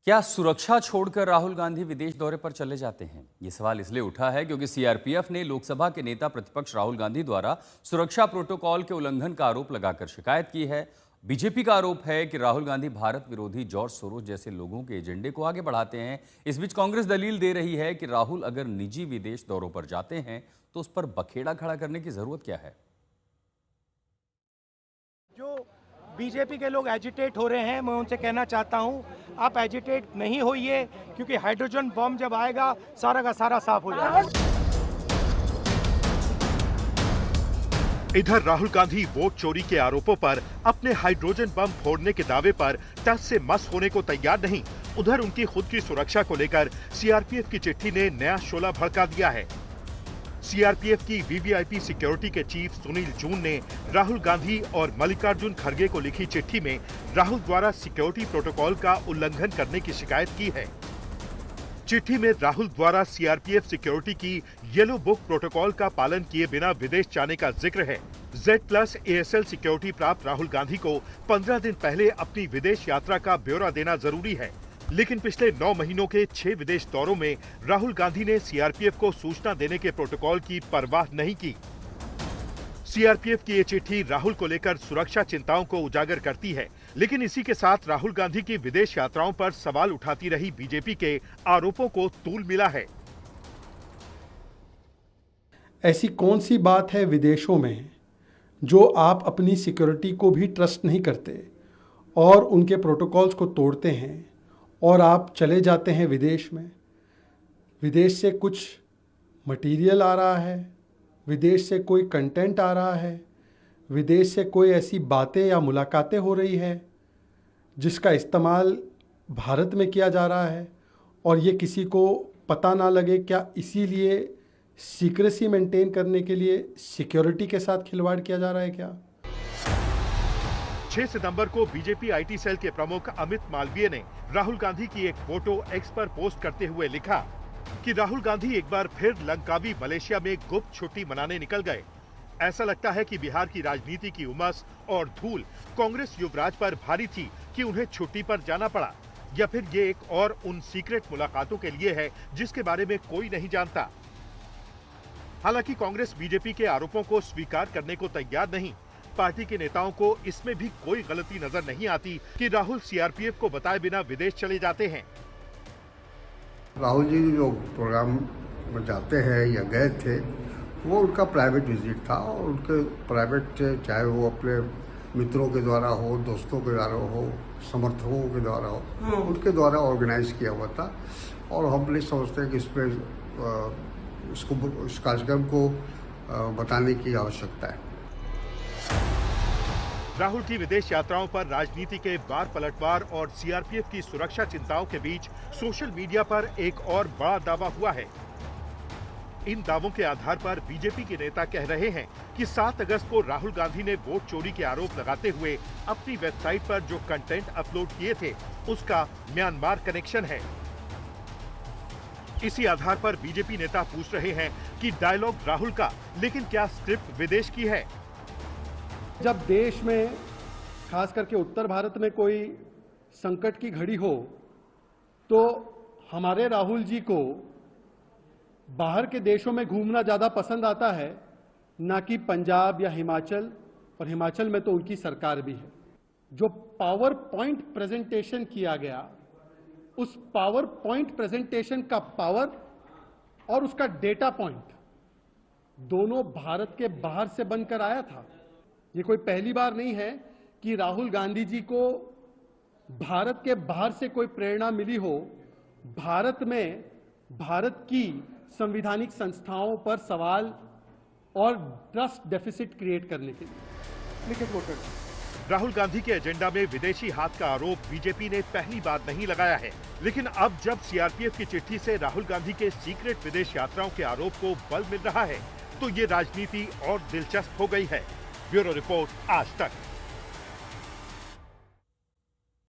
क्या सुरक्षा छोड़कर राहुल गांधी विदेश दौरे पर चले जाते हैं? ये सवाल इसलिए उठा है क्योंकि सीआरपीएफ ने लोकसभा के नेता प्रतिपक्ष राहुल गांधी द्वारा सुरक्षा प्रोटोकॉल के उल्लंघन का आरोप लगाकर शिकायत की है। बीजेपी का आरोप है कि राहुल गांधी भारत विरोधी जॉर्ज सोरोस जैसे लोगों के एजेंडे को आगे बढ़ाते हैं। इस बीच कांग्रेस दलील दे रही है कि राहुल अगर निजी विदेश दौरों पर जाते हैं तो उस पर बखेड़ा खड़ा करने की जरूरत क्या है। जो बीजेपी के लोग एजिटेट हो रहे हैं, मैं उनसे कहना चाहता हूं, आप एजिटेट नहीं होइए, क्योंकि हाइड्रोजन बम जब आएगा सारा का सारा साफ हो जाएगा। इधर राहुल गांधी वोट चोरी के आरोपों पर अपने हाइड्रोजन बम फोड़ने के दावे पर टस से मस होने को तैयार नहीं। उधर उनकी खुद की सुरक्षा को लेकर सीआरपीएफ की चिट्ठी ने नया शोला भड़का दिया है। सीआरपीएफ की वीवीआईपी सिक्योरिटी के चीफ सुनील जून ने राहुल गांधी और मल्लिकार्जुन खड़गे को लिखी चिट्ठी में राहुल द्वारा सिक्योरिटी प्रोटोकॉल का उल्लंघन करने की शिकायत की है। चिट्ठी में राहुल द्वारा सीआरपीएफ सिक्योरिटी की येलो बुक प्रोटोकॉल का पालन किए बिना विदेश जाने का जिक्र है। Z+ ASL सिक्योरिटी प्राप्त राहुल गांधी को 15 दिन पहले अपनी विदेश यात्रा का ब्यौरा देना जरूरी है, लेकिन पिछले 9 महीनों के 6 विदेश दौरों में राहुल गांधी ने सीआरपीएफ को सूचना देने के प्रोटोकॉल की परवाह नहीं की। सीआरपीएफ की ये चिट्ठी राहुल को लेकर सुरक्षा चिंताओं को उजागर करती है, लेकिन इसी के साथ राहुल गांधी की विदेश यात्राओं पर सवाल उठाती रही बीजेपी के आरोपों को तूल मिला है। ऐसी कौन सी बात है विदेशों में जो आप अपनी सिक्योरिटी को भी ट्रस्ट नहीं करते और उनके प्रोटोकॉल्स को तोड़ते हैं और आप चले जाते हैं विदेश में? विदेश से कुछ मटेरियल आ रहा है, विदेश से कोई कंटेंट आ रहा है, विदेश से कोई ऐसी बातें या मुलाकातें हो रही है जिसका इस्तेमाल भारत में किया जा रहा है और ये किसी को पता ना लगे। क्या इसीलिए सीक्रेसी मेंटेन करने के लिए सिक्योरिटी के साथ खिलवाड़ किया जा रहा है क्या? 6 सितंबर को बीजेपी आईटी सेल के प्रमुख अमित मालवीय ने राहुल गांधी की एक फोटो एक्स पर पोस्ट करते हुए लिखा कि राहुल गांधी एक बार फिर लंकावी मलेशिया में गुप्त छुट्टी मनाने निकल गए। ऐसा लगता है कि बिहार की राजनीति की उमस और धूल कांग्रेस युवराज पर भारी थी कि उन्हें छुट्टी पर जाना पड़ा, या फिर ये एक और उन सीक्रेट मुलाकातों के लिए है जिसके बारे में कोई नहीं जानता। हालांकि कांग्रेस बीजेपी के आरोपों को स्वीकार करने को तैयार नहीं। पार्टी के नेताओं को इसमें भी कोई गलती नजर नहीं आती कि राहुल सीआरपीएफ को बताए बिना विदेश चले जाते हैं। राहुल जी जो प्रोग्राम में जाते हैं या गए थे, वो उनका प्राइवेट विजिट था और उनके प्राइवेट, चाहे वो अपने मित्रों के द्वारा हो, दोस्तों के द्वारा हो, समर्थकों के द्वारा हो, उनके द्वारा ऑर्गेनाइज किया हुआ था। और हम नहीं समझते हैं कि इसमें इस कार्यक्रम को बताने की आवश्यकता है। राहुल की विदेश यात्राओं पर राजनीति के बार पलटवार और सीआरपीएफ की सुरक्षा चिंताओं के बीच सोशल मीडिया पर एक और बड़ा दावा हुआ है। इन दावों के आधार पर बीजेपी के नेता कह रहे हैं कि 7 अगस्त को राहुल गांधी ने वोट चोरी के आरोप लगाते हुए अपनी वेबसाइट पर जो कंटेंट अपलोड किए थे उसका म्यांमार कनेक्शन है। इसी आधार पर बीजेपी नेता पूछ रहे हैं कि डायलॉग राहुल का, लेकिन क्या स्क्रिप्ट विदेश की है? जब देश में, खास करके उत्तर भारत में कोई संकट की घड़ी हो तो हमारे राहुल जी को बाहर के देशों में घूमना ज़्यादा पसंद आता है, ना कि पंजाब या हिमाचल। और हिमाचल में तो उनकी सरकार भी है। जो पावर पॉइंट प्रेजेंटेशन किया गया, उस पावर पॉइंट प्रेजेंटेशन का पावर और उसका डेटा पॉइंट दोनों भारत के बाहर से बनकर आया था। ये कोई पहली बार नहीं है कि राहुल गांधी जी को भारत के बाहर से कोई प्रेरणा मिली हो भारत में भारत की संवैधानिक संस्थाओं पर सवाल और ट्रस्ट डेफिसिट क्रिएट करने के लिए। राहुल गांधी के एजेंडा में विदेशी हाथ का आरोप बीजेपी ने पहली बार नहीं लगाया है, लेकिन अब जब सीआरपीएफ की चिट्ठी से राहुल गांधी के सीक्रेट विदेश यात्राओं के आरोप को बल मिल रहा है तो ये राजनीति और दिलचस्प हो गई है। ब्यूरो रिपोर्ट, आज तक।